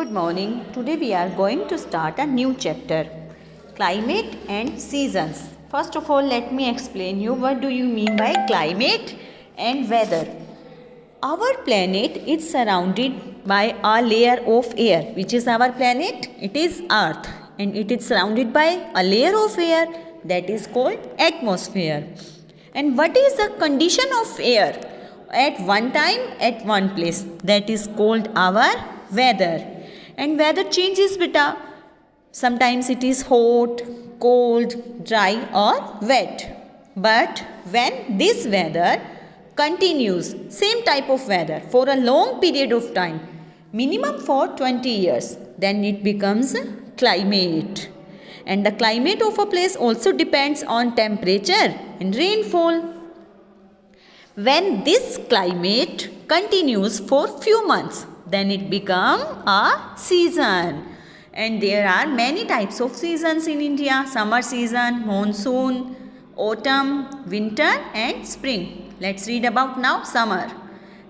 Good morning. Today we are going to start a new chapter, climate and seasons. First of all, let me explain you what do you mean by climate and weather. Our planet is surrounded by a layer of air. Which is our planet? It is Earth, and it is surrounded by a layer of air that is called atmosphere. And what is the condition of air at one time at one place? That is called our weather. And weather changes, beta. Sometimes it is hot, cold, dry or wet. But when this weather continues, same type of weather for a long period of time, minimum for 20 years, then it becomes climate. And the climate of a place also depends on temperature and rainfall. When this climate continues for few months, then it becomes a season. And there are many types of seasons in India: summer season, monsoon, autumn, winter and spring. Let's read about now summer.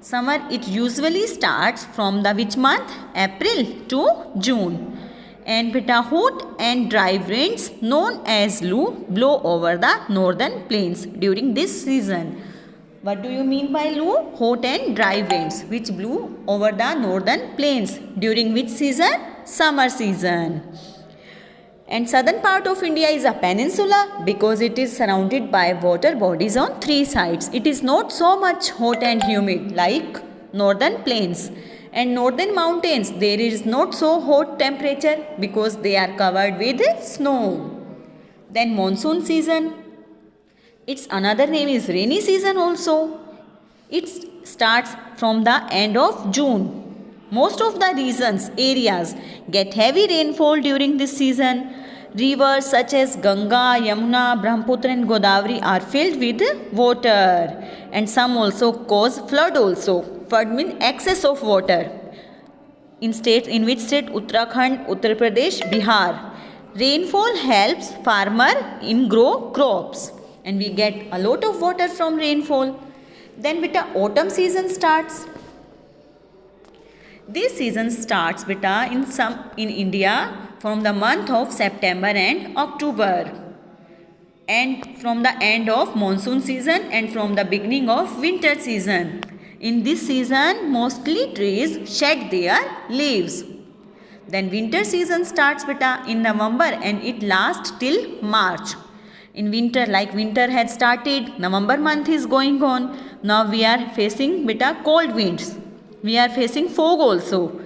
Summer, it usually starts from the which month? April to June. And beta, hot and dry winds known as Lu blow over the northern plains during this season. What do you mean by Lu? Hot and dry winds which blew over the northern plains during which season? Summer season. And southern part of India is a peninsula because it is surrounded by water bodies on three sides. It is not so much hot and humid like northern plains. And northern mountains, there is not so hot temperature because they are covered with snow. Then monsoon season. Its another name is rainy season also. It starts from the end of June. Most of the regions, areas get heavy rainfall during this season. Rivers such as Ganga, Yamuna, Brahmaputra and Godavari are filled with water. And some also cause flood also. Flood means excess of water. In which state? Uttarakhand, Uttar Pradesh, Bihar. Rainfall helps farmer in grow crops. And we get a lot of water from rainfall. Then beta, autumn season starts. This season starts beta in India from the month of September and October, and from the end of monsoon season and from the beginning of winter season. In this season, mostly trees shed their leaves. Then winter season starts beta in November and it lasts till March. In winter, like winter had started, November month is going on. Now we are facing beta cold winds. We are facing fog also.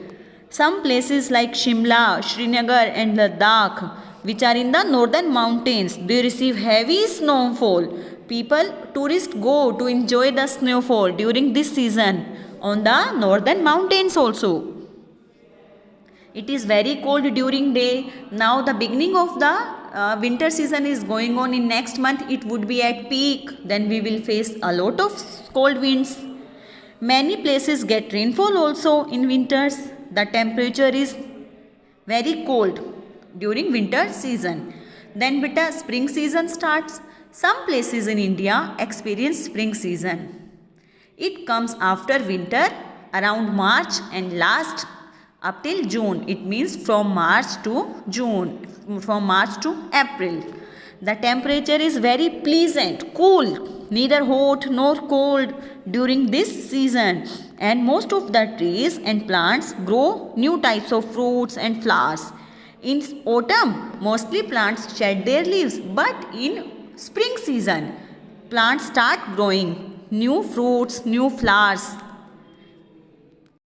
Some places like Shimla, Srinagar and Ladakh, which are in the northern mountains, they receive heavy snowfall. Tourists go to enjoy the snowfall during this season on the northern mountains also. It is very cold during day. Now the beginning of the winter season is going on in next month. It would be at peak. Then we will face a lot of cold winds. Many places get rainfall also in winters. The temperature is very cold during winter season. Then beta, spring season starts. Some places in India experience spring season. It comes after winter around March and lasts up till June. It means from March to June, from March to April. The temperature is very pleasant, cool, neither hot nor cold during this season. And most of the trees and plants grow new types of fruits and flowers. In autumn, mostly plants shed their leaves, but in spring season, plants start growing new fruits, new flowers